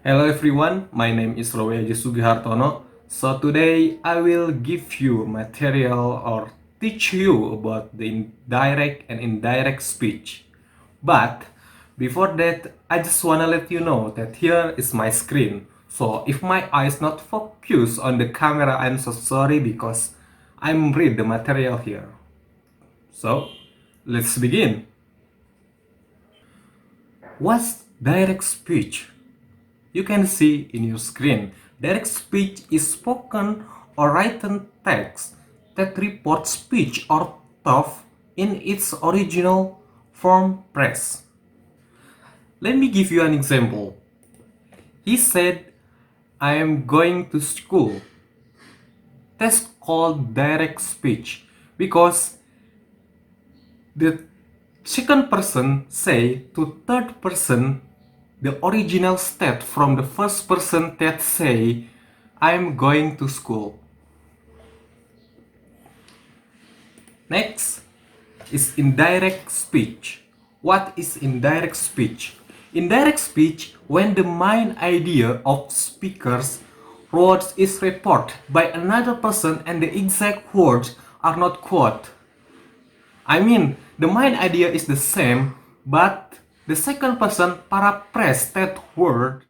Hello everyone, my name is Roweja Sugihartono. So today I will give you material or teach you about the direct and indirect speech. But before that, I just wanna let you know that here is my screen. So if my eyes not focus on the camera, I'm so sorry because I'm read the material here. So let's begin. What's direct speech? You can see in your screen, direct speech is spoken or written text that reports speech or thought in its original form press. Let me give you an example. He said, I am going to school. That's called direct speech because the second person say to third person the original state from the first person that say I'm going to school. Next is indirect speech. What is indirect speech? Indirect speech when the main idea of speaker's words is reported by another person and the exact words are not quoted. I mean, the main idea is the same, but the second person paraphrase that word.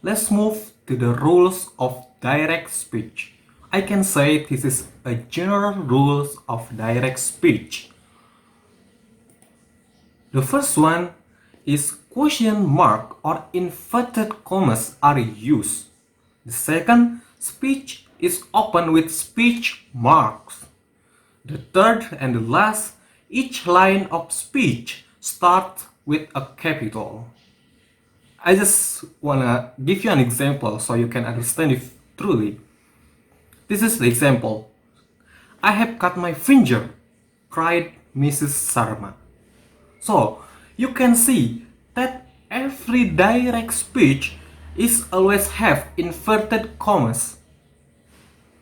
Let's move to the rules of direct speech. I can say this is a general rules of direct speech. The first one is question mark or inverted commas are used. The second, speech is open with speech marks. The third and the last, each line of speech starts with a capital. I just wanna give you an example so you can understand it truly. This is the example. I have cut my finger, cried Mrs. Sarma. So you can see that every direct speech is always have inverted commas.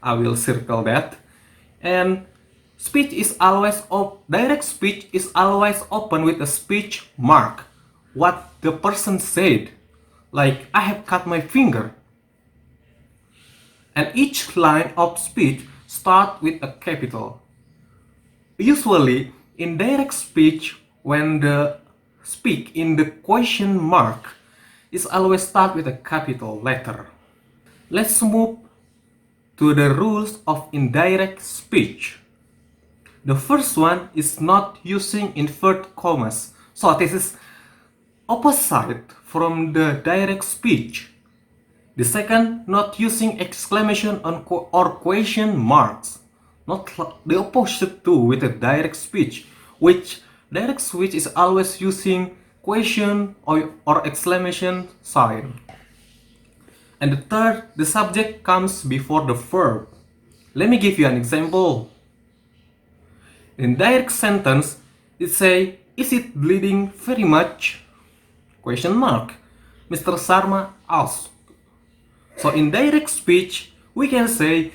I will circle that. And speech is always direct speech is always open with a speech mark. What the person said, like I have cut my finger. And each line of speech starts with a capital. Usually, in direct speech, when the speak in the question mark is always start with a capital letter. Let's move to the rules of indirect speech. The first one is not using inverted commas. So this is opposite from the direct speech. The second, not using exclamation or question marks. Not the opposite to with a direct speech, which direct speech is always using question or exclamation sign. And the third, the subject comes before the verb. Let me give you an example. In direct sentence, it say, is it bleeding very much? Question mark. Mr. Sarma asked. So in direct speech, we can say,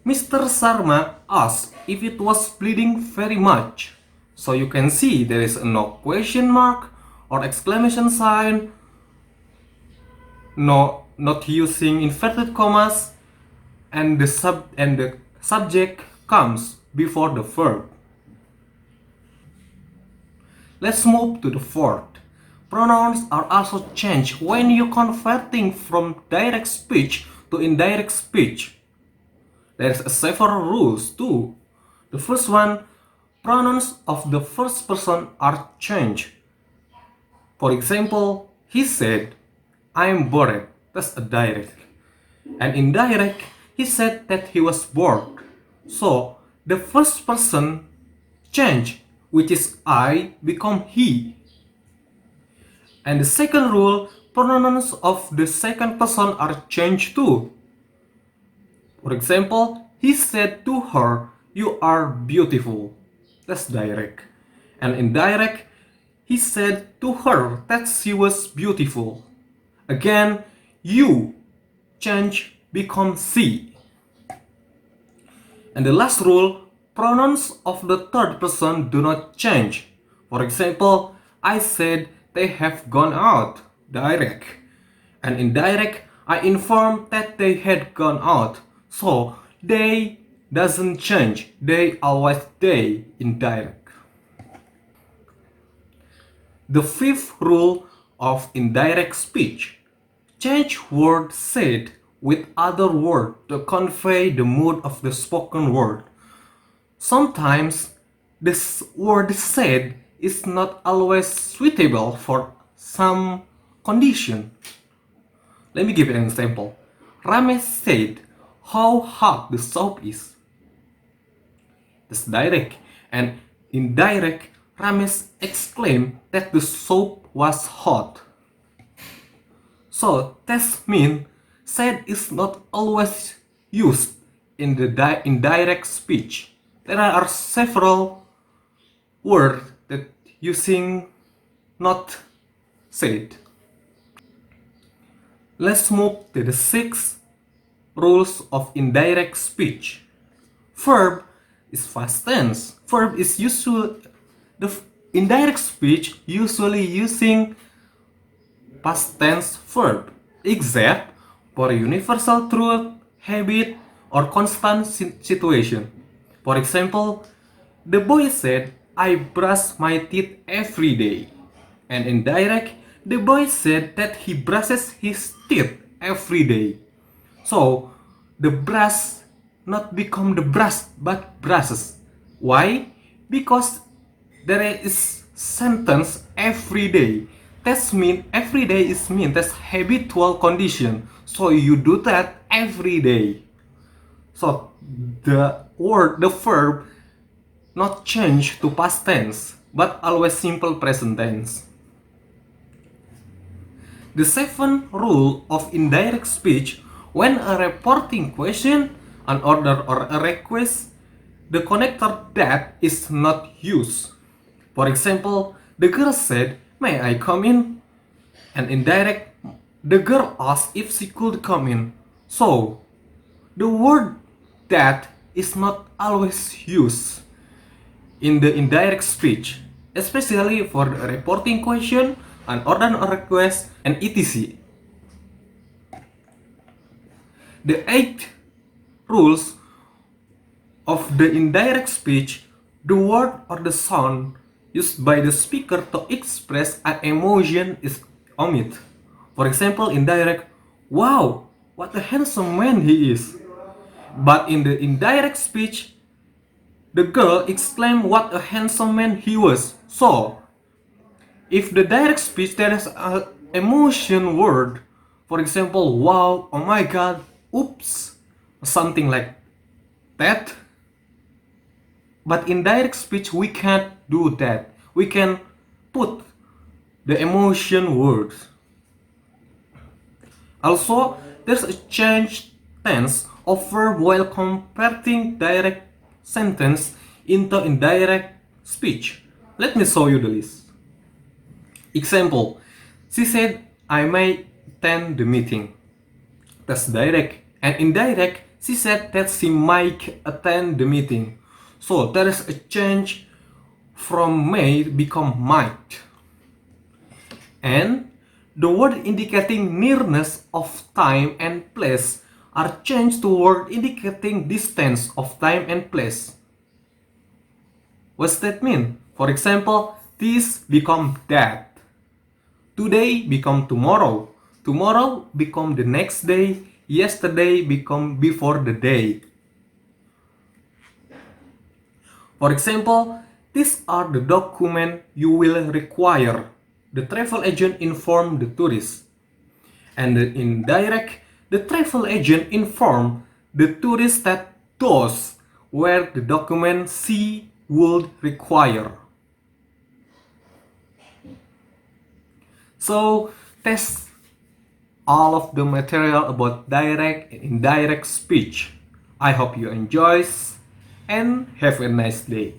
Mr. Sarma asked if it was bleeding very much. So you can see there is no question mark or exclamation sign, not using inverted commas, and the subject comes before the verb. Let's move to the fourth. Pronouns are also changed when you're converting from direct speech to indirect speech. There's several rules too. The first one, pronouns of the first person are changed. For example, he said, I am bored. That's a direct. And indirect, he said that he was bored. So the first person changed, which is I become he. And the second rule, pronouns of the second person are changed too. For example, he said to her, you are beautiful. That's direct. And indirect, he said to her that she was beautiful. Again, you change become she. And the last rule, pronouns of the third person do not change. For example, I said they have gone out, direct. And indirect, I informed that they had gone out. So they doesn't change. They always they indirect. The fifth rule of indirect speech. Change word said with other word to convey the mood of the spoken word. Sometimes this word said is not always suitable for some condition. Let me give you an example. Ramesh said how hot the soup is. That's direct. And indirect, Ramesh exclaimed that the soup was hot. So that means said is not always used in the indirect speech. There are several words that using not said. Let's move to the sixth rules of indirect speech. Verb is past tense. Verb is usually the indirect speech usually using past tense verb, except for universal truth, habit, or constant situation. For example, the boy said, I brush my teeth every day. And indirect, the boy said that he brushes his teeth every day. So, the brush not become the brush but brushes. Why? Because there is sentence every day. That's mean every day is mean that's habitual condition. So you do that every day. So the verb not change to past tense, but always simple present tense. The seventh rule of indirect speech: when a reporting question, an order or a request, the connector that is not used. For example, the girl said, may I come in? And indirect, the girl asked if she could come in. So, the word that is not always used in the indirect speech, especially for the reporting question, an order or request, and etc. The eighth rules of the indirect speech: the word or the sound used by the speaker to express an emotion is omitted. For example, indirect, wow, what a handsome man he is. But in the indirect speech, the girl exclaimed what a handsome man he was. So, if the direct speech there is an emotion word, for example, wow, oh my god, oops, something like that. But in direct speech, we can't do that. We can put the emotion words. Also, there's a change tense of verb while converting direct sentence into indirect speech. Let me show you the list. Example, she said, I may attend the meeting. That's direct. And indirect, she said that she might attend the meeting. So there is a change from may become might. And the word indicating nearness of time and place are changed to word indicating distance of time and place. What's that mean? For example, this become that. Today become tomorrow. Tomorrow become the next day. Yesterday become before the day. For example, these are the documents you will require. The travel agent informed the tourist. And the indirect, the travel agent informed the tourist that those were the documents she would require. So that's all of the material about direct and indirect speech. I hope you enjoy and have a nice day.